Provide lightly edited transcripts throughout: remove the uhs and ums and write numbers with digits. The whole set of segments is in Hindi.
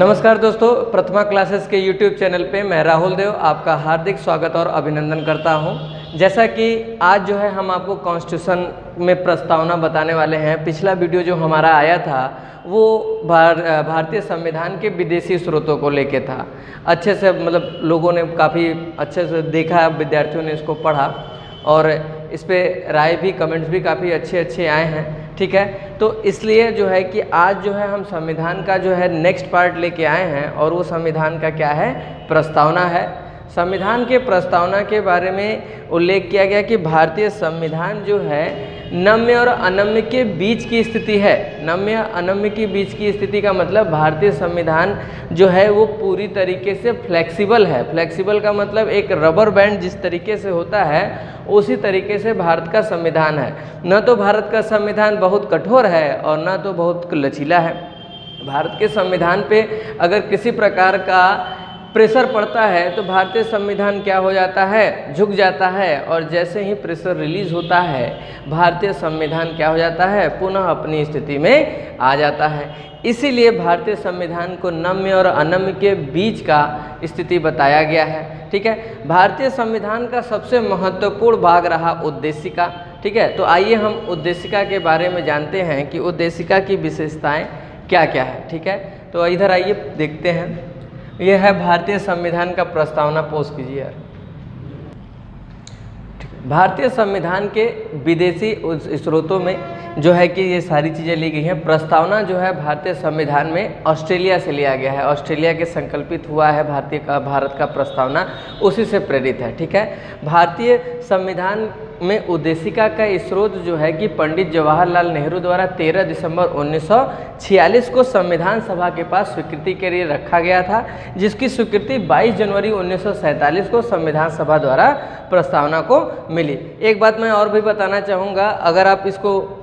नमस्कार दोस्तों, प्रथमा क्लासेस के YouTube चैनल पे मैं राहुल देव आपका हार्दिक स्वागत और अभिनंदन करता हूं। जैसा कि आज जो है हम आपको कॉन्स्टिट्यूशन में प्रस्तावना बताने वाले हैं। पिछला वीडियो जो हमारा आया था वो भारतीय संविधान के विदेशी स्रोतों को लेके था। अच्छे से मतलब लोगों ने काफ़ी अच्छे से देखा, विद्यार्थियों ने इसको पढ़ा और इस पर राय भी, कमेंट्स भी काफ़ी अच्छे आए हैं। ठीक है, तो इसलिए जो है कि आज जो है हम संविधान का जो है नेक्स्ट पार्ट लेके आए हैं और वो संविधान का क्या है, प्रस्तावना है। संविधान के प्रस्तावना के बारे में उल्लेख किया गया कि भारतीय संविधान जो है नम्य और अनम्य के बीच की स्थिति है। नम्य अनम्य के बीच की स्थिति का मतलब भारतीय संविधान जो है वो पूरी तरीके से फ्लेक्सिबल है। फ्लेक्सिबल का मतलब एक रबर बैंड जिस तरीके से होता है उसी तरीके से भारत का संविधान है। न तो भारत का संविधान बहुत कठोर है और न तो बहुत लचीला है। भारत के संविधान पे अगर किसी प्रकार का प्रेशर पड़ता है तो भारतीय संविधान क्या हो जाता है, झुक जाता है, और जैसे ही प्रेशर रिलीज होता है भारतीय संविधान क्या हो जाता है, पुनः अपनी स्थिति में आ जाता है। इसीलिए भारतीय संविधान को नम्य और अनम्य के बीच का स्थिति बताया गया है। ठीक है, भारतीय संविधान का सबसे महत्वपूर्ण भाग रहा उद्देशिका। ठीक है, तो आइए हम उद्देशिका के बारे में जानते हैं कि उद्देशिका की विशेषताएं क्या क्या है। ठीक है, तो इधर आइए देखते हैं। यह है भारतीय संविधान का प्रस्तावना। पोस्ट कीजिए यार। भारतीय संविधान के विदेशी स्रोतों में जो है कि ये सारी चीज़ें ली गई हैं। प्रस्तावना जो है भारतीय संविधान में ऑस्ट्रेलिया से लिया गया है। ऑस्ट्रेलिया के संकल्पित हुआ है भारत का प्रस्तावना, उसी से प्रेरित है। ठीक है, भारतीय संविधान में उद्देशिका का स्रोत जो है कि पंडित जवाहरलाल नेहरू द्वारा 13 दिसंबर 1946 को संविधान सभा के पास स्वीकृति के लिए रखा गया था, जिसकी स्वीकृति 22 जनवरी 1947 को संविधान सभा द्वारा प्रस्तावना को मिली। एक बात मैं और भी बताना चाहूँगा, अगर आप इसको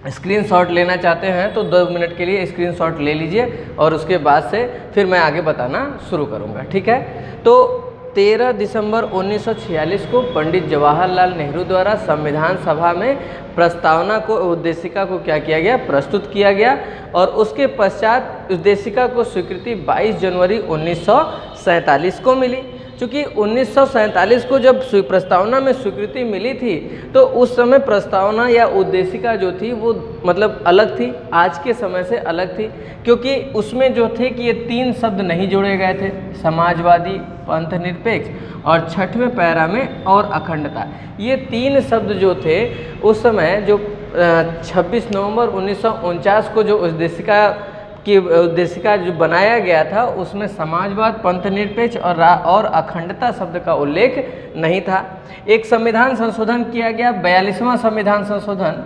स्क्रीनशॉट लेना चाहते हैं तो 2 मिनट के लिए स्क्रीनशॉट ले लीजिए और उसके बाद से फिर मैं आगे बताना शुरू करूँगा। ठीक है, तो 13 दिसंबर 1946 को पंडित जवाहरलाल नेहरू द्वारा संविधान सभा में प्रस्तावना को, उद्देशिका को क्या किया गया, प्रस्तुत किया गया और उसके पश्चात उद्देशिका को स्वीकृति 22 जनवरी 1947 को मिली। चूँकि 1947 को जब प्रस्तावना में स्वीकृति मिली थी तो उस समय प्रस्तावना या उद्देशिका जो थी वो मतलब अलग थी, आज के समय से अलग थी, क्योंकि उसमें जो थे कि ये 3 शब्द नहीं जोड़े गए थे, समाजवादी, पंथ निरपेक्ष और 6वें पैरा में और अखंडता। ये 3 शब्द जो थे उस समय जो 26 नवंबर 1949 को जो उद्देशिका जो बनाया गया था उसमें समाजवाद, पंथ निरपेक्ष और अखंडता शब्द का उल्लेख नहीं था। एक संविधान संशोधन किया गया, 42वां संविधान संशोधन।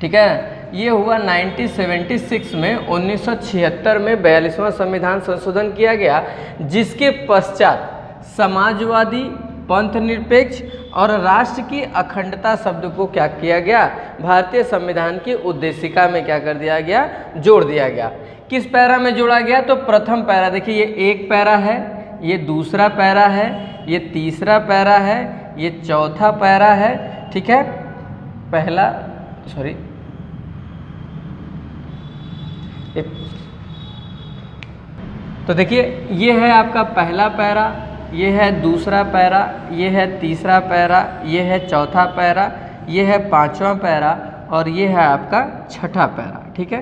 ठीक है, ये हुआ 1976 में। 1976 में 42वां संविधान संशोधन किया गया, जिसके पश्चात समाजवादी, पंथ निरपेक्ष और राष्ट्र की अखंडता शब्द को क्या किया गया, भारतीय संविधान की उद्देशिका में क्या कर दिया गया, जोड़ दिया गया। किस पैरा में जोड़ा गया, तो प्रथम पैरा, देखिए ये एक पैरा है, ये दूसरा पैरा है, ये तीसरा पैरा है, ये चौथा पैरा है। ठीक है, तो देखिए ये है आपका पहला पैरा, ये है दूसरा पैरा, ये है तीसरा पैरा, ये है चौथा पैरा, ये है 5वां पैरा और ये है आपका 6ठा पैरा। ठीक है,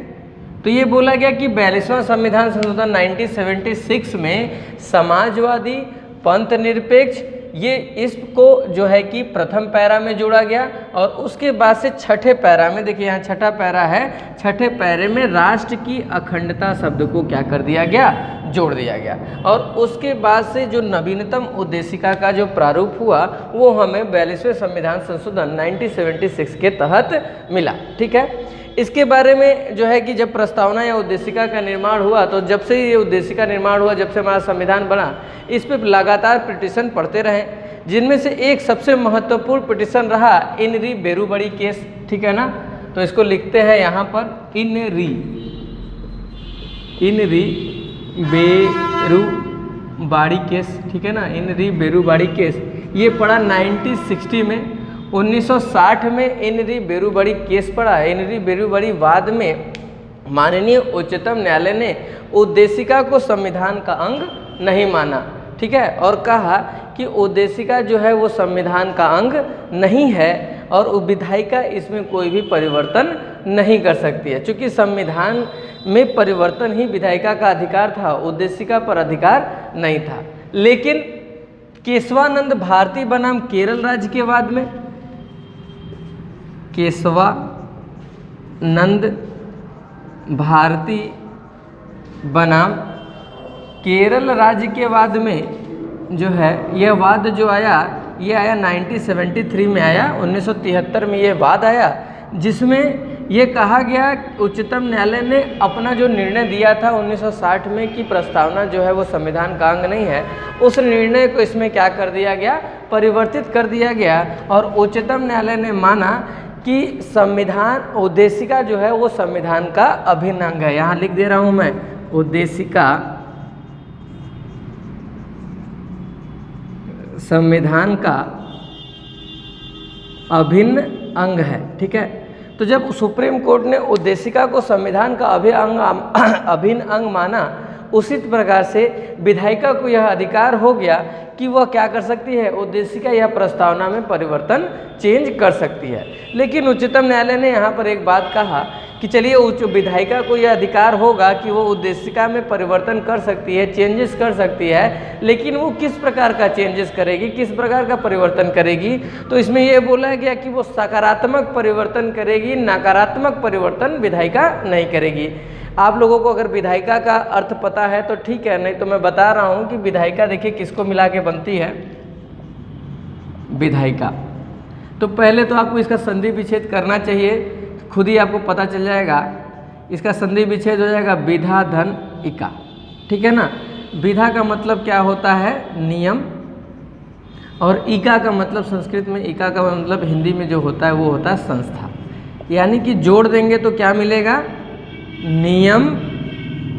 तो ये बोला गया कि 42वां संविधान संशोधन 1976 में समाजवादी, पंथ निरपेक्ष, ये इसको जो है कि प्रथम पैरा में जोड़ा गया और उसके बाद से 6ठे पैरा में, देखिए यहाँ 6ठा पैरा है, 6ठे पैरे में राष्ट्र की अखंडता शब्द को क्या कर दिया गया, जोड़ दिया गया। और उसके बाद से जो नवीनतम उद्देशिका का जो प्रारूप हुआ वो हमें 42वें संविधान संशोधन 1976 के तहत मिला। ठीक है, इसके बारे में जो है कि जब प्रस्तावना या उद्देशिका का निर्माण हुआ तो जब से ये उद्देशिका निर्माण हुआ, जब से हमारा संविधान बना, इस पर लगातार पिटीशन पढ़ते रहे, जिनमें से एक सबसे महत्वपूर्ण पिटीशन रहा इन री बेरुबड़ी केस। ठीक है ना, तो इसको लिखते हैं यहाँ पर इन री बेरुबाड़ी केस। ठीक है ना, इन री बेरुबाड़ी केस ये पढ़ा 1960 में। 1960 में इन री बेरुबड़ी केस पड़ा। इन री बेरुबड़ी वाद में माननीय उच्चतम न्यायालय ने उद्देशिका को संविधान का अंग नहीं माना, ठीक है, और कहा कि उद्देशिका जो है वो संविधान का अंग नहीं है और विधायिका इसमें कोई भी परिवर्तन नहीं कर सकती है। चूँकि संविधान में परिवर्तन ही विधायिका का अधिकार था, उद्देशिका पर अधिकार नहीं था। लेकिन केशवानंद भारती बनाम केरल राज्य के बाद में, केशवानंद भारती बनाम केरल राज्य के वाद में जो है यह वाद जो आया, ये आया 1973 में आया, 1973 में ये वाद आया, जिसमें ये कहा गया उच्चतम न्यायालय ने अपना जो निर्णय दिया था 1960 में कि प्रस्तावना जो है वो संविधान का अंग नहीं है, उस निर्णय को इसमें क्या कर दिया गया, परिवर्तित कर दिया गया। और उच्चतम न्यायालय ने माना कि संविधान उद्देशिका जो है वो संविधान का अभिन्न अंग है। यहाँ लिख दे रहा हूँ मैं, उद्देशिका संविधान का अभिन्न अंग है, ठीक है। तो जब सुप्रीम कोर्ट ने उद्देशिका को संविधान का अभिन्न अंग माना, उसी प्रकार से विधायिका को यह अधिकार हो गया कि वह क्या कर सकती है, उद्देशिका या प्रस्तावना में परिवर्तन चेंज कर सकती है। लेकिन उच्चतम न्यायालय ने यहाँ पर एक बात कहा कि चलिए उच्च विधायिका को यह अधिकार होगा कि वो उद्देशिका में परिवर्तन कर सकती है, चेंजेस कर सकती है, लेकिन वो किस प्रकार का चेंजेस करेगी, किस प्रकार का परिवर्तन करेगी। तो इसमें यह बोला गया कि वो सकारात्मक परिवर्तन करेगी, नकारात्मक परिवर्तन विधायिका नहीं करेगी। आप लोगों को अगर विधायिका का अर्थ पता है तो ठीक है, नहीं तो मैं बता रहा हूँ कि विधायिका देखिए किसको मिला के बनती है, विधायिका। तो पहले तो आपको इसका संधि विच्छेद करना चाहिए, खुद ही आपको पता चल जाएगा। इसका संधि विच्छेद हो जाएगा विधा धन इका, ठीक है ना। विधा का मतलब क्या होता है, नियम, और इका का मतलब संस्कृत में, इका का मतलब हिंदी में जो होता है वो होता है संस्था। यानी कि जोड़ देंगे तो क्या मिलेगा, नियम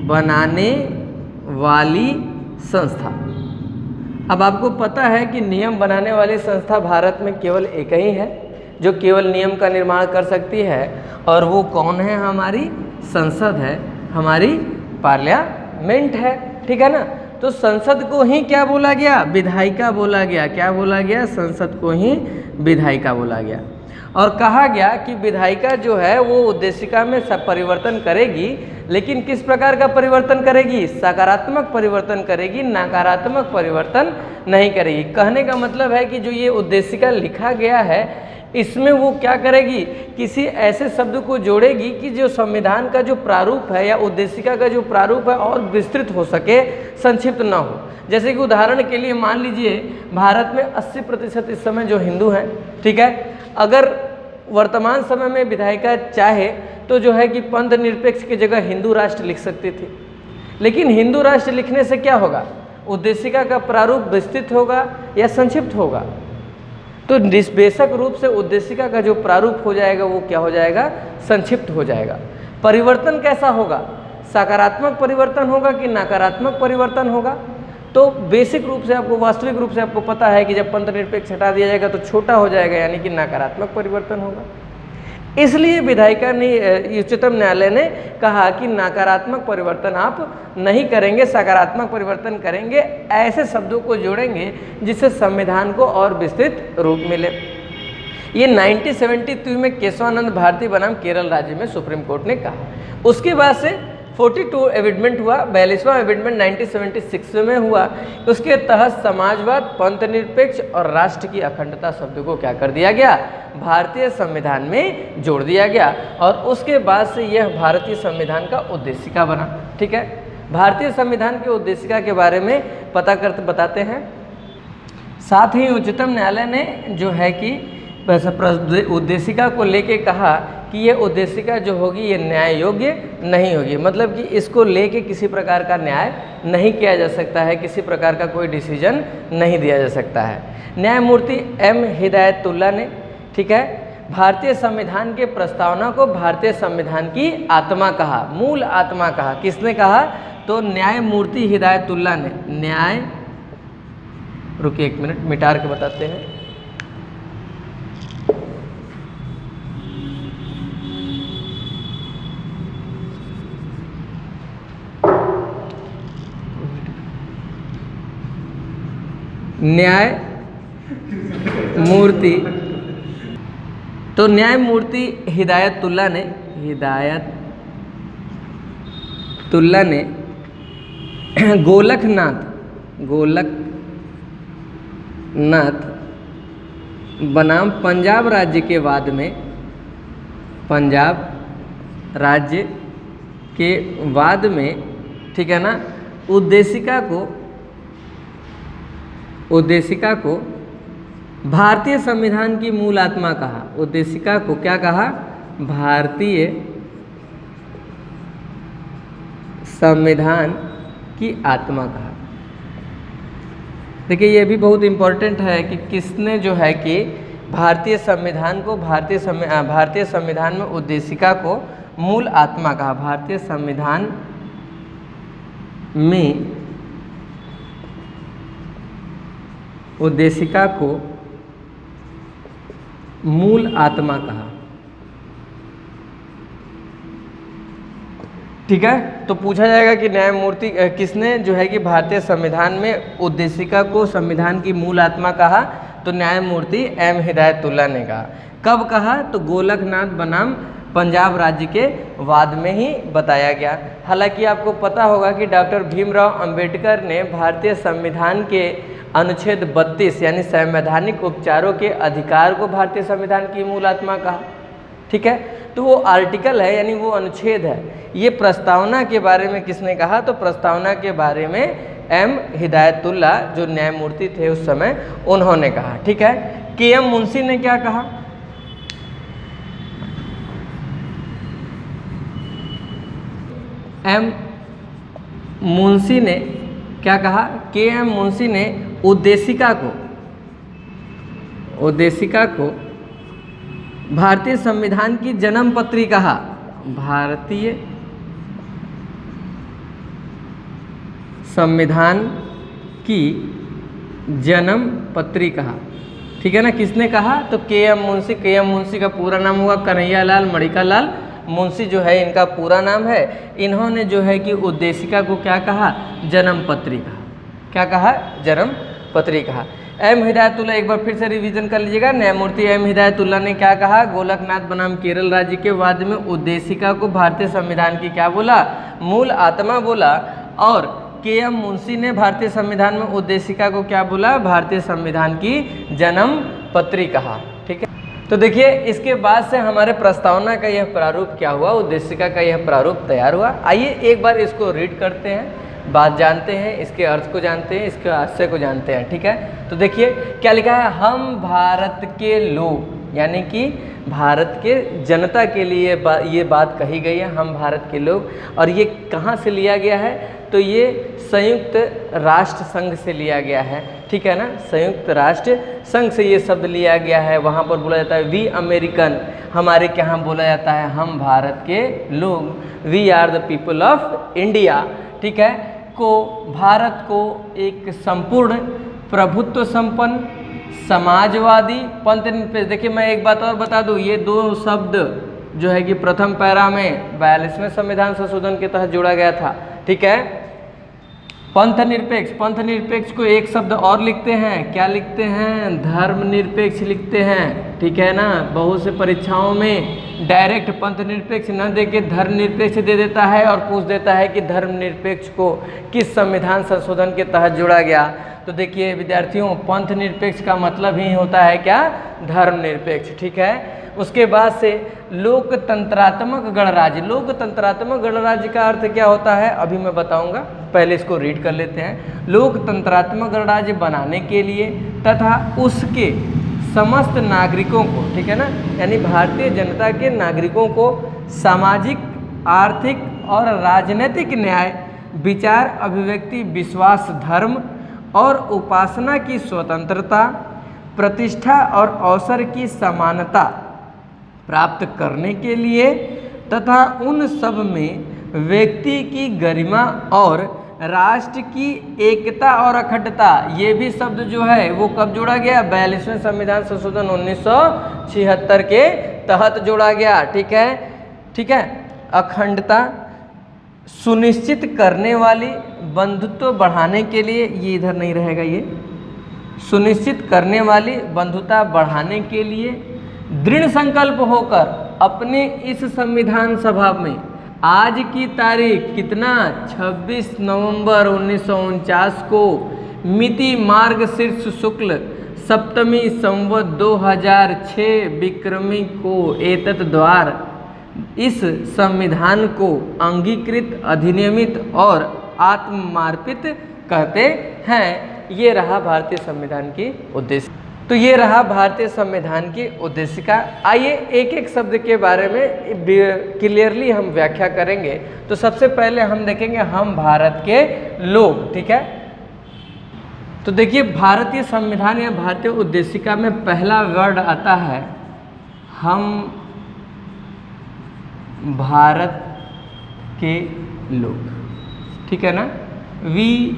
बनाने वाली संस्था। अब आपको पता है कि नियम बनाने वाली संस्था भारत में केवल एक ही है जो केवल नियम का निर्माण कर सकती है, और वो कौन है, हमारी संसद है, हमारी पार्लियामेंट है, ठीक है ना। तो संसद को ही क्या बोला गया, विधायिका बोला गया। क्या बोला गया, संसद को ही विधायिका बोला गया। और कहा गया कि विधायिका जो है वो उद्देशिका में परिवर्तन करेगी, लेकिन किस प्रकार का परिवर्तन करेगी, सकारात्मक परिवर्तन करेगी, नकारात्मक परिवर्तन नहीं करेगी। कहने का मतलब है कि जो ये उद्देशिका लिखा गया है इसमें वो क्या करेगी, किसी ऐसे शब्द को जोड़ेगी कि जो संविधान का जो प्रारूप है या उद्देशिका का जो प्रारूप है और विस्तृत हो सके, संक्षिप्त ना हो। जैसे कि उदाहरण के लिए मान लीजिए भारत में 80% इस समय जो हिंदू हैं, ठीक है, अगर वर्तमान समय में विधायिका चाहे तो जो है कि पंथ निरपेक्ष की जगह हिंदू राष्ट्र लिख सकती थी। लेकिन हिंदू राष्ट्र लिखने से क्या होगा, उद्देशिका का प्रारूप विस्तृत होगा या संक्षिप्त होगा। तो बेशक रूप से उद्देशिका का जो प्रारूप हो जाएगा वो क्या हो जाएगा, संक्षिप्त हो जाएगा। परिवर्तन कैसा होगा, सकारात्मक परिवर्तन होगा कि नकारात्मक परिवर्तन होगा। तो बेसिक रूप से आपको, वास्तविक रूप से आपको पता है कि जब पंथ निरपेक्ष हटा दिया जाएगा तो छोटा हो जाएगा, यानी कि नकारात्मक परिवर्तन होगा। इसलिए विधायिका ने, उच्चतम न्यायालय ने कहा कि नकारात्मक परिवर्तन आप नहीं करेंगे, सकारात्मक परिवर्तन करेंगे, ऐसे शब्दों को जोड़ेंगे जिससे संविधान को और विस्तृत रूप मिले। ये 1972 में केशवानंद भारती बनाम केरल राज्य में सुप्रीम कोर्ट ने कहा। उसके बाद से 42 एमेंडमेंट हुआ, 42वां एमेंडमेंट 1976 में हुआ। उसके तहत समाजवाद, पंथ निरपेक्ष और राष्ट्र की अखंडता शब्द को क्या कर दिया गया, भारतीय संविधान में जोड़ दिया गया। और उसके बाद से यह भारतीय संविधान का उद्देशिका बना, ठीक है। भारतीय संविधान के उद्देशिका के बारे में बताते हैं। साथ ही उच्चतम न्यायालय ने जो है कि उद्देशिका को लेके कहा कि ये उद्देशिका जो होगी ये न्याय योग्य नहीं होगी, मतलब कि इसको लेके किसी प्रकार का न्याय नहीं किया जा सकता है, किसी प्रकार का कोई डिसीजन नहीं दिया जा सकता है। न्यायमूर्ति एम हिदायतुल्लाह ने, ठीक है, भारतीय संविधान के प्रस्तावना को भारतीय संविधान की आत्मा कहा, मूल आत्मा कहा। किसने कहा, तो न्यायमूर्ति हिदायतुल्लाह ने। न्याय, रुकिए एक मिनट मिटार के बताते हैं। न्यायमूर्ति, तो न्यायमूर्ति हिदायतुल्लाह ने गोलकनाथ बनाम पंजाब राज्य के वाद में, ठीक है ना, उद्देशिका को भारतीय संविधान की मूल आत्मा कहा। उद्देशिका को क्या कहा? भारतीय संविधान की आत्मा कहा। देखिए ये भी बहुत इम्पोर्टेंट है कि किसने जो है कि भारतीय संविधान में उद्देशिका को मूल आत्मा कहा। भारतीय संविधान में उद्देशिका को मूल आत्मा कहा। ठीक है, तो पूछा जाएगा कि न्यायमूर्ति किसने जो है कि भारतीय संविधान में उद्देशिका को संविधान की मूल आत्मा कहा? तो न्यायमूर्ति एम हिदायतुल्लाह ने कहा। कब कहा? तो गोलकनाथ बनाम पंजाब राज्य के वाद में ही बताया गया। हालांकि आपको पता होगा कि डॉक्टर भीमराव अंबेडकर ने भारतीय संविधान के अनुच्छेद 32 यानी संवैधानिक उपचारों के अधिकार को भारतीय संविधान की मूल आत्मा कहा। ठीक है, तो वो आर्टिकल है यानी वो अनुच्छेद है। ये प्रस्तावना के बारे में किसने कहा? तो प्रस्तावना के बारे में एम हिदायतुल्लाह जो न्यायमूर्ति थे उस समय उन्होंने कहा। ठीक है, के एम मुंशी ने क्या कहा? एम मुंशी ने क्या कहा? के एम मुंशी ने उद्देशिका को भारतीय संविधान की जन्मपत्री कहा। भारतीय संविधान की जन्मपत्री कहा। ठीक है ना, किसने कहा? तो के एम मुंशी। के एम मुंशी का पूरा नाम हुआ कन्हैयालाल मणिकालाल मुंशी जो है इनका पूरा नाम है। इन्होंने जो है कि उद्देशिका को क्या कहा? जन्मपत्री कहा। क्या कहा? जन्मपत्री कहा। एम हिदायतुल्लाह, एक बार फिर से रिवीजन कर लीजिएगा। न्यायमूर्ति एम हिदायतुल्लाह ने क्या कहा? गोलकनाथ बनाम केरल राज्य के वाद में उद्देशिका को भारतीय संविधान की क्या बोला? मूल आत्मा बोला। और के एम मुंशी ने भारतीय संविधान में उद्देशिका को क्या बोला? भारतीय संविधान की जन्मपत्री कहा। ठीक है, तो देखिए इसके बाद से हमारे प्रस्तावना का यह प्रारूप क्या हुआ? उद्देशिका का यह प्रारूप तैयार हुआ। आइए एक बार इसको रीड करते हैं, बात जानते हैं, इसके अर्थ को जानते हैं, इसके आशय को जानते हैं। ठीक है, तो देखिए क्या लिखा है? हम भारत के लोग, यानी कि भारत के जनता के लिए ये बात कही गई है, हम भारत के लोग। और ये कहाँ से लिया गया है? तो ये संयुक्त राष्ट्र संघ से लिया गया है। ठीक है ना, संयुक्त राष्ट्र संघ से ये शब्द लिया गया है। वहाँ पर बोला जाता है वी अमेरिकन, हमारे के यहाँ बोला जाता है हम भारत के लोग, we are the people of India. ठीक है, को भारत को एक संपूर्ण प्रभुत्व संपन्न समाजवादी पंथ निरपेक्ष। देखिए मैं एक बात और बता दूं, ये दो शब्द जो है कि प्रथम पैरा में 42वें संविधान संशोधन के तहत जोड़ा गया था। ठीक है, पंथ निरपेक्ष, पंथ निरपेक्ष को एक शब्द और लिखते हैं, क्या लिखते हैं? धर्म निरपेक्ष लिखते हैं। ठीक है ना, बहुत से परीक्षाओं में डायरेक्ट पंथ निरपेक्ष न दे के धर्म निरपेक्ष दे देता है और पूछ देता है कि धर्म निरपेक्ष को किस संविधान संशोधन के तहत जोड़ा गया। तो देखिए विद्यार्थियों, पंथ निरपेक्ष का मतलब ही होता है क्या? धर्म निरपेक्ष। ठीक है, उसके बाद से लोकतंत्रात्मक गणराज्य। लोकतंत्रात्मक गणराज्य का अर्थ क्या होता है अभी मैं बताऊंगा, पहले इसको रीड कर लेते हैं। लोकतंत्रात्मक गणराज्य बनाने के लिए तथा उसके समस्त नागरिकों को, ठीक है ना, यानी भारतीय जनता के नागरिकों को सामाजिक, आर्थिक और राजनीतिक न्याय, विचार, अभिव्यक्ति, विश्वास, धर्म और उपासना की स्वतंत्रता, प्रतिष्ठा और अवसर की समानता प्राप्त करने के लिए तथा उन सब में व्यक्ति की गरिमा और राष्ट्र की एकता और अखंडता, ये भी शब्द जो है वो कब जोड़ा गया? 42वें संविधान संशोधन 1976 के तहत जोड़ा गया। ठीक है, ठीक है, अखंडता सुनिश्चित करने वाली, बंधुत्व बढ़ाने के लिए, ये इधर नहीं रहेगा, ये सुनिश्चित करने वाली बंधुता बढ़ाने के लिए दृढ़ संकल्प होकर अपने इस संविधान सभा में आज की तारीख कितना 26 नवंबर 1949 को मिति मार्गशीर्ष शुक्ल सप्तमी संवत 2006 विक्रमी को एतत् द्वार इस संविधान को अंगीकृत, अधिनियमित और आत्ममार्पित कहते हैं। ये रहा भारतीय संविधान की उद्देश्य। तो ये रहा भारतीय संविधान की उद्देशिका। आइए एक एक शब्द के बारे में क्लियरली हम व्याख्या करेंगे। तो सबसे पहले हम देखेंगे हम भारत के लोग, ठीक है। तो देखिए भारतीय संविधान या भारतीय उद्देशिका में पहला वर्ड आता है हम भारत के लोग, ठीक है ना। We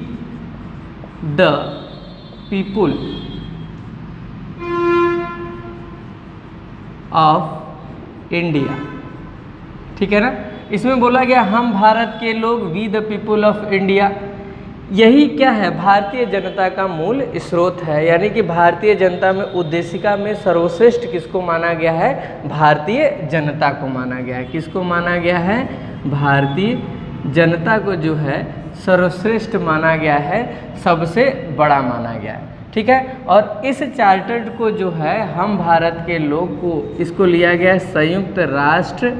the people of India, ठीक है ना। इसमें बोला गया हम भारत के लोग, we the people of India. यही क्या है, भारतीय जनता का मूल स्रोत है। यानी कि भारतीय जनता में उद्देशिका में सर्वश्रेष्ठ किसको माना गया है, भारतीय जनता को माना गया है। किसको माना गया है, भारतीय जनता को जो है सर्वश्रेष्ठ माना गया है, सबसे बड़ा माना गया है, ठीक है। और इस चार्टर को जो है हम भारत के लोग को, इसको लिया गया है संयुक्त राष्ट्र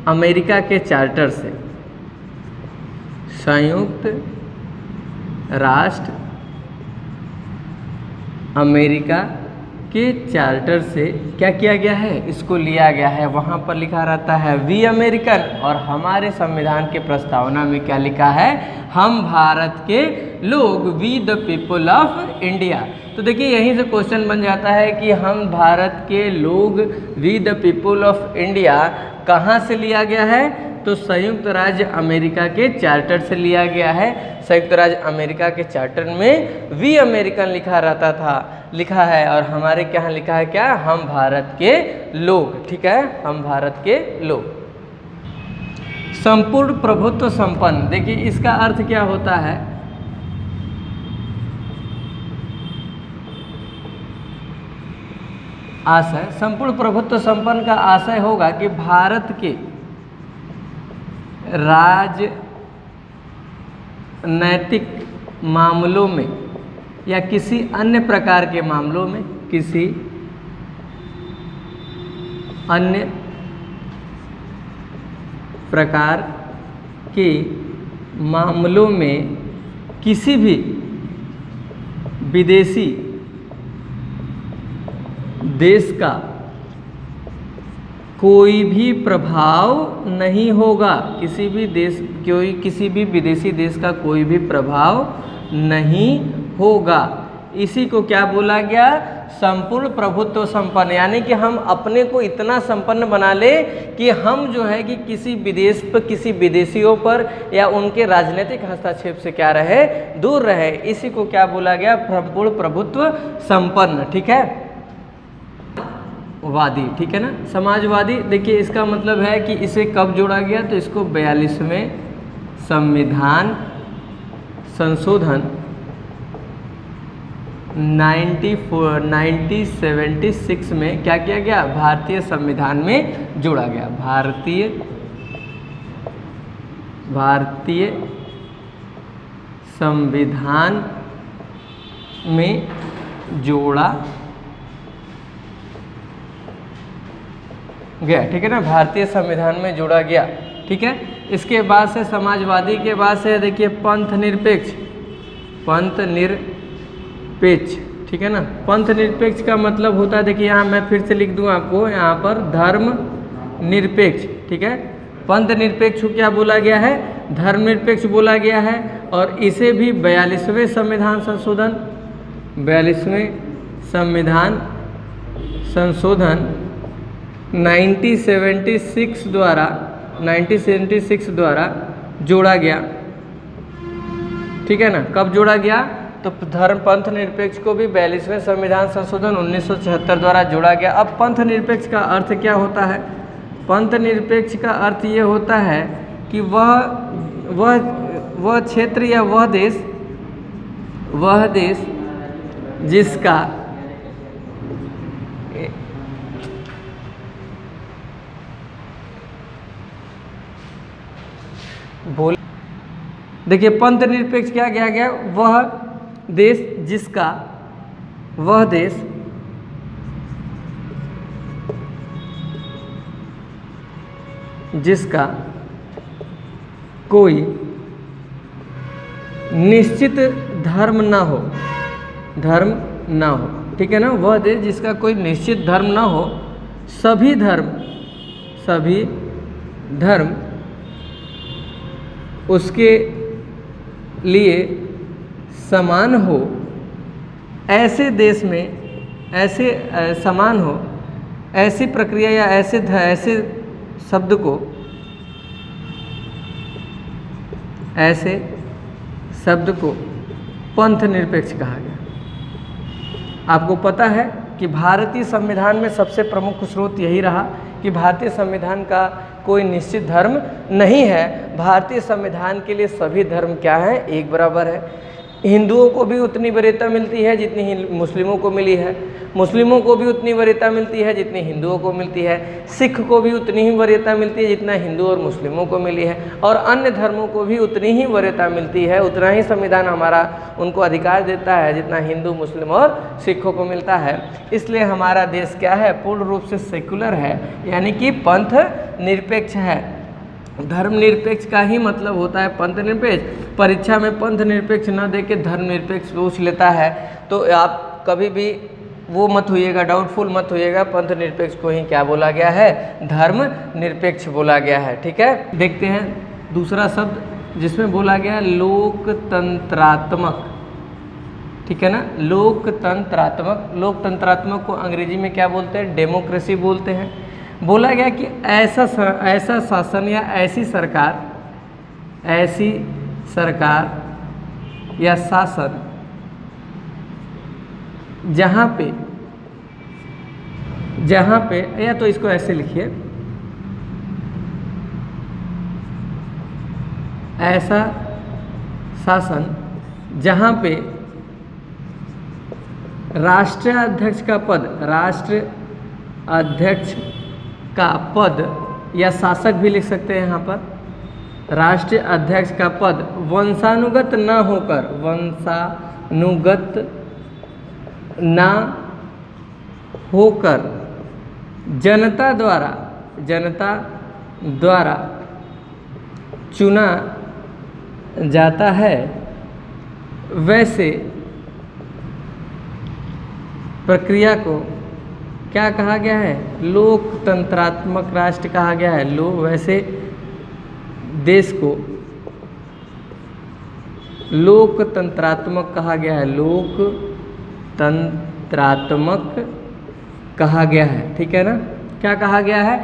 अमेरिका के चार्टर से। संयुक्त राष्ट्र अमेरिका के चार्टर से क्या किया गया है, इसको लिया गया है। वहाँ पर लिखा रहता है वी अमेरिकन, और हमारे संविधान के प्रस्तावना में क्या लिखा है, हम भारत के लोग, we the people of India. तो देखिए यहीं से क्वेश्चन बन जाता है कि हम भारत के लोग, we the people of India कहाँ से लिया गया है, तो संयुक्त राज्य अमेरिका के चार्टर से लिया गया है। संयुक्त राज्य अमेरिका के चार्टर में वी अमेरिकन लिखा है, और हमारे क्या लिखा है, क्या, हम भारत के लोग, ठीक है, हम भारत के लोग। संपूर्ण प्रभुत्व संपन्न, देखिए इसका अर्थ क्या होता है, आशय, संपूर्ण प्रभुत्व संपन्न का आशय होगा कि भारत के राजनैतिक मामलों में या किसी अन्य प्रकार के मामलों में, किसी अन्य प्रकार के मामलों में किसी भी विदेशी देश का कोई भी प्रभाव नहीं होगा। किसी भी विदेशी देश का कोई भी प्रभाव नहीं होगा। इसी को क्या बोला गया, संपूर्ण प्रभुत्व संपन्न। यानी कि हम अपने को इतना संपन्न बना ले कि हम जो है कि किसी विदेश पर, किसी विदेशियों पर या उनके राजनीतिक हस्तक्षेप से क्या रहे, दूर रहे। इसी को क्या बोला गया, संपूर्ण प्रभुत्व संपन्न, ठीक है। वादी, ठीक है ना, समाजवादी। देखिए इसका मतलब है कि इसे कब जोड़ा गया, तो इसको 42वें संविधान संशोधन 1976 में क्या किया गया, भारतीय संविधान में जोड़ा गया। भारतीय संविधान में जोड़ा गया, ठीक है ना, भारतीय संविधान में जोड़ा गया, ठीक है। इसके बाद से समाजवादी के बाद से देखिए पंथ निरपेक्ष, ठीक है ना। पंथ निरपेक्ष का मतलब होता है, देखिए यहाँ मैं फिर से लिख दूँ आपको, यहाँ पर धर्म निरपेक्ष, ठीक है। पंथ निरपेक्ष को क्या बोला गया है, धर्म निरपेक्ष बोला गया है। और इसे भी 42वें संविधान संशोधन 1976 द्वारा जोड़ा गया, ठीक है ना। कब जोड़ा गया, तो धर्म पंथ निरपेक्ष को भी 42वें संविधान संशोधन 1976 द्वारा जोड़ा गया। अब पंथ निरपेक्ष का अर्थ क्या होता है, पंथ निरपेक्ष का अर्थ ये होता है कि वह क्षेत्र या वह देश जिसका बोल देखिए पंथ निरपेक्ष क्या किया गया, वह देश जिसका कोई निश्चित धर्म ना हो, ठीक है ना, वह देश जिसका कोई निश्चित धर्म ना हो, सभी धर्म उसके लिए समान हो, ऐसे देश में समान हो, ऐसी प्रक्रिया या ऐसे शब्द को पंथ निरपेक्ष कहा गया। आपको पता है कि भारतीय संविधान में सबसे प्रमुख स्रोत यही रहा कि भारतीय संविधान का कोई निश्चित धर्म नहीं है। भारतीय संविधान के लिए सभी धर्म क्या हैं, एक बराबर है। हिंदुओं को भी उतनी वरीयता मिलती है जितनी मुस्लिमों को मिली है, मुस्लिमों को भी उतनी वरीयता मिलती है जितनी हिंदुओं को मिलती है, सिख को भी उतनी ही वरीयता मिलती है जितना हिंदू और मुस्लिमों को मिली है, और अन्य धर्मों को भी उतनी ही वरीयता मिलती है, उतना ही संविधान हमारा उनको अधिकार देता है जितना हिंदू, मुस्लिम और सिखों को मिलता है। इसलिए हमारा देश क्या है, पूर्ण रूप से सेकुलर है, यानी कि पंथ निरपेक्ष है। धर्म निरपेक्ष का ही मतलब होता है पंथ निरपेक्ष। परीक्षा में पंथ निरपेक्ष न दे के धर्म निरपेक्ष पूछ लेता है, तो आप कभी भी वो मत होइएगा, डाउटफुल मत होइएगा, पंथ निरपेक्ष को ही क्या बोला गया है, धर्म निरपेक्ष बोला गया है। ठीक है, देखते हैं दूसरा शब्द जिसमें बोला गया है लोकतंत्रात्मक। ठीक है ना, लोकतंत्रात्मक। लोकतंत्रात्मक को अंग्रेजी में क्या बोलते हैं, डेमोक्रेसी बोलते हैं। बोला गया कि ऐसा शासन या ऐसी सरकार या शासन जहाँ पे या तो इसको ऐसे लिखिए, ऐसा शासन जहाँ पे राष्ट्राध्यक्ष का पद या शासक भी लिख सकते हैं यहाँ पर, राष्ट्रीय अध्यक्ष का पद वंशानुगत ना होकर जनता द्वारा चुना जाता है, वैसे प्रक्रिया को क्या कहा गया है, लोकतंत्रात्मक राष्ट्र कहा गया है। वैसे देश को लोकतंत्रात्मक कहा गया है, लोकतंत्रात्मक कहा गया है। ठीक है ना, क्या कहा गया है,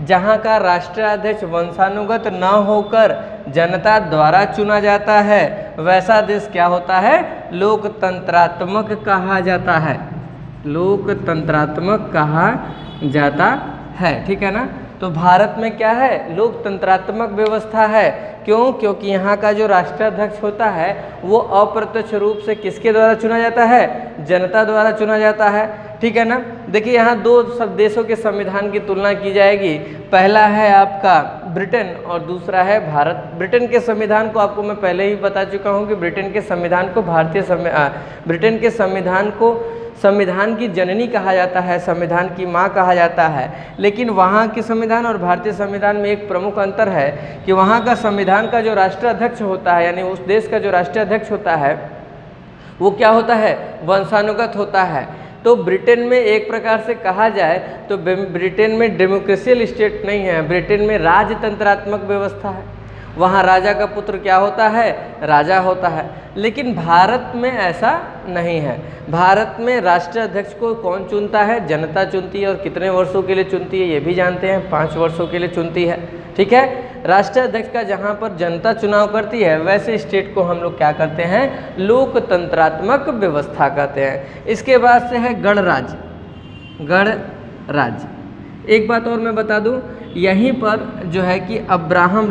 जहाँ का राष्ट्राध्यक्ष वंशानुगत न होकर जनता द्वारा चुना जाता है, वैसा देश क्या होता है, लोकतंत्रात्मक कहा जाता है, लोकतंत्रात्मक कहा जाता है। ठीक है ना, तो भारत में क्या है, लोकतंत्रात्मक व्यवस्था है। क्यों? क्योंकि यहाँ का जो राष्ट्राध्यक्ष होता है वो अप्रत्यक्ष रूप से किसके द्वारा चुना जाता है, जनता द्वारा चुना जाता है। ठीक है ना, देखिए यहाँ दो सब देशों के संविधान की तुलना की जाएगी। पहला है आपका ब्रिटेन और दूसरा है भारत। ब्रिटेन के संविधान को आपको मैं पहले ही बता चुका हूँ कि ब्रिटेन के संविधान को संविधान की जननी कहा जाता है, संविधान की माँ कहा जाता है। लेकिन वहाँ के संविधान और भारतीय संविधान में एक प्रमुख अंतर है कि वहाँ का संविधान का जो राष्ट्राध्यक्ष होता है, यानी उस देश का जो राष्ट्राध्यक्ष होता है वो क्या होता है, वंशानुगत होता है। तो ब्रिटेन में एक प्रकार से कहा जाए तो ब्रिटेन में डेमोक्रेशियल स्टेट नहीं है, ब्रिटेन में राजतंत्रात्मक व्यवस्था है। वहाँ राजा का पुत्र क्या होता है, राजा होता है। लेकिन भारत में ऐसा नहीं है। भारत में राष्ट्राध्यक्ष को कौन चुनता है, जनता चुनती है, और कितने वर्षों के लिए चुनती है ये भी जानते हैं, 5 वर्षों के लिए चुनती है। ठीक है, राष्ट्राध्यक्ष का जहाँ पर जनता चुनाव करती है वैसे स्टेट को हम लोग क्या करते हैं, लोकतंत्रात्मक व्यवस्था कहते हैं। इसके बाद से है गणराज्य। एक बात और मैं बता दूं, यहीं पर जो है कि अब्राहम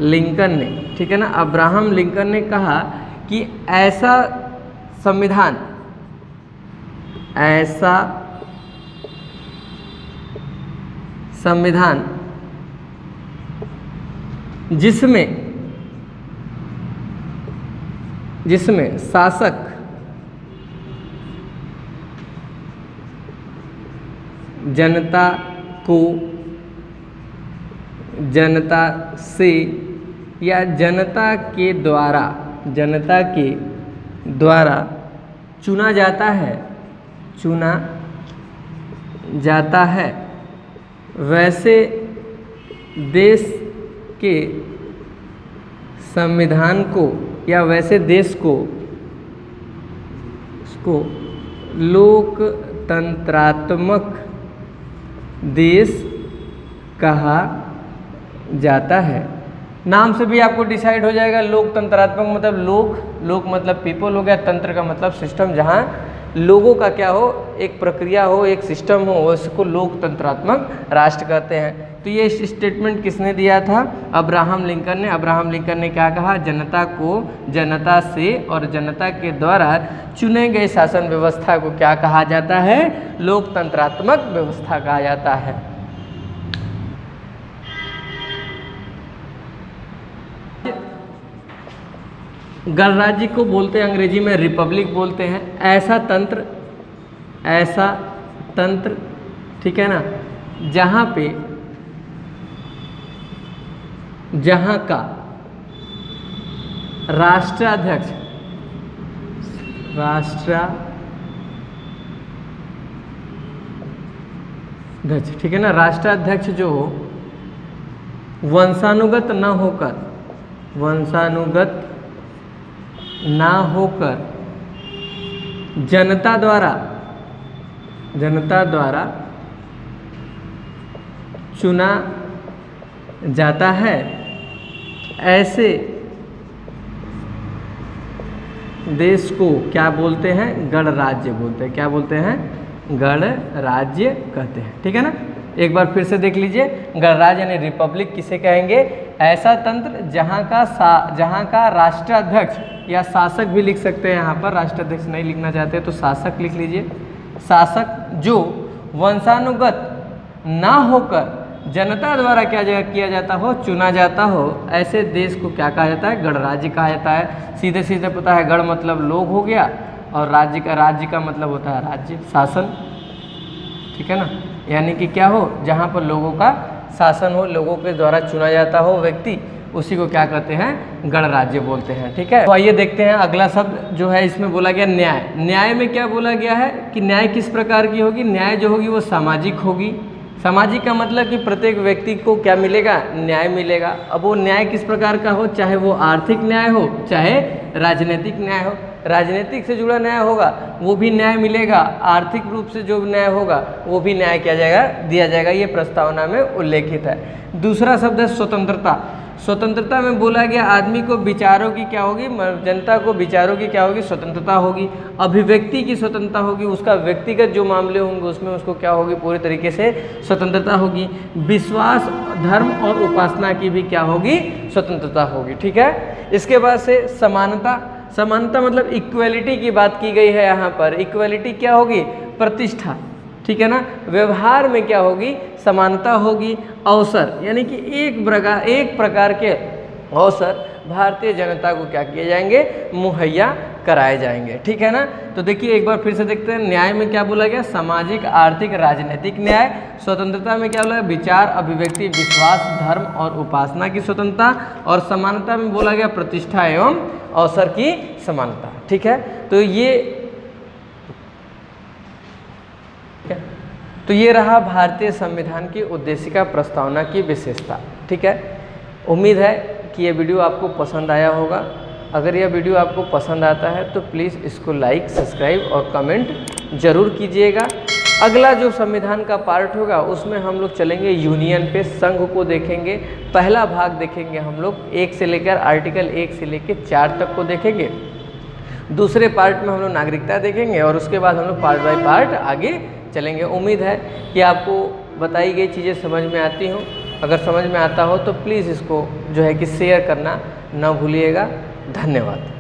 लिंकन ने, ठीक है ना, अब्राहम लिंकन ने कहा कि ऐसा संविधान, ऐसा संविधान जिसमें शासक जनता को जनता से या जनता के द्वारा चुना जाता है वैसे देश के संविधान को या वैसे देश को लोकतंत्रात्मक देश कहा जाता है। नाम से भी आपको डिसाइड हो जाएगा। लोकतंत्रात्मक मतलब लोक मतलब पीपल हो गया, तंत्र का मतलब सिस्टम, जहाँ लोगों का क्या हो, एक प्रक्रिया हो, एक सिस्टम हो, उसको लोकतंत्रात्मक राष्ट्र कहते हैं। तो ये स्टेटमेंट किसने दिया था? अब्राहम लिंकन ने। अब्राहम लिंकन ने क्या कहा? जनता को जनता से और जनता के द्वारा चुने गए शासन व्यवस्था को क्या कहा जाता है? लोकतंत्रात्मक व्यवस्था कहा जाता है। गणराज्य को बोलते हैं अंग्रेजी में रिपब्लिक बोलते हैं। ऐसा तंत्र, ठीक है ना, जहाँ का राष्ट्राध्यक्ष, ठीक है ना, राष्ट्राध्यक्ष जो हो वंशानुगत ना होकर जनता द्वारा चुना जाता है, ऐसे देश को क्या बोलते हैं? गणराज्य बोलते हैं। क्या बोलते हैं? गणराज्य कहते हैं। ठीक है ना, एक बार फिर से देख लीजिए। गणराज्य यानी रिपब्लिक किसे कहेंगे? ऐसा तंत्र जहाँ का राष्ट्राध्यक्ष या शासक भी लिख सकते हैं, यहाँ पर राष्ट्राध्यक्ष नहीं लिखना चाहते तो शासक लिख लीजिए। शासक जो वंशानुगत ना होकर जनता द्वारा क्या किया जाता हो? चुना जाता हो, ऐसे देश को क्या कहा जाता है? गणराज्य कहा जाता है। सीधे सीधे पता है, गण मतलब लोग हो गया और राज्य का मतलब होता है राज्य, शासन। ठीक है ना, यानी कि क्या हो? जहाँ पर लोगों का शासन हो, लोगों के द्वारा चुना जाता हो व्यक्ति, उसी को क्या कहते हैं? गणराज्य बोलते हैं। ठीक है, तो आइए देखते हैं अगला शब्द जो है इसमें बोला गया न्याय। न्याय में क्या बोला गया है कि न्याय किस प्रकार की होगी? न्याय जो होगी वो सामाजिक होगी। सामाजिक का मतलब कि प्रत्येक व्यक्ति को क्या मिलेगा? न्याय मिलेगा। अब वो न्याय किस प्रकार का हो? चाहे वो आर्थिक न्याय हो, चाहे राजनीतिक न्याय हो। राजनीतिक से जुड़ा न्याय होगा वो भी न्याय मिलेगा, आर्थिक रूप से जो न्याय होगा वो भी न्याय किया जाएगा, दिया जाएगा। ये प्रस्तावना में उल्लेखित है। दूसरा शब्द है स्वतंत्रता। स्वतंत्रता में बोला गया आदमी को विचारों की क्या होगी? जनता को विचारों की क्या होगी? स्वतंत्रता होगी। अभिव्यक्ति की स्वतंत्रता होगी, उसका व्यक्तिगत जो मामले होंगे उसमें उसको क्या होगी? पूरी तरीके से स्वतंत्रता होगी। विश्वास, धर्म और उपासना की भी क्या होगी? स्वतंत्रता होगी। ठीक है, इसके बाद से समानता। समानता मतलब इक्वलिटी की बात की गई है यहाँ पर। इक्वलिटी क्या होगी? प्रतिष्ठा। ठीक है ना, व्यवहार में क्या होगी? समानता होगी। अवसर यानी कि एक प्रकार के अवसर भारतीय जनता को क्या किए जाएंगे? मुहैया कराए जाएंगे। ठीक है ना, तो देखिए एक बार फिर से देखते हैं। न्याय में क्या बोला गया? सामाजिक, आर्थिक, राजनीतिक न्याय। स्वतंत्रता में क्या बोला? विचार, अभिव्यक्ति, विश्वास, धर्म और उपासना की स्वतंत्रता। और समानता में बोला गया प्रतिष्ठा एवं अवसर की समानता। ठीक है, तो ये रहा भारतीय संविधान की उद्देशिका प्रस्तावना की विशेषता। ठीक है, उम्मीद है कि ये वीडियो आपको पसंद आया होगा। अगर यह वीडियो आपको पसंद आता है तो प्लीज़ इसको लाइक, सब्सक्राइब और कमेंट जरूर कीजिएगा। अगला जो संविधान का पार्ट होगा उसमें हम लोग चलेंगे यूनियन पे, संघ को देखेंगे। पहला भाग देखेंगे हम लोग 1 से लेकर आर्टिकल 1 से लेकर 4 तक को देखेंगे। दूसरे पार्ट में हम लोग नागरिकता देखेंगे और उसके बाद हम लोग पार्ट बाय पार्ट आगे चलेंगे। उम्मीद है कि आपको बताई गई चीज़ें समझ में आती हों। अगर समझ में आता हो तो प्लीज़ इसको जो है कि शेयर करना न भूलिएगा। धन्यवाद।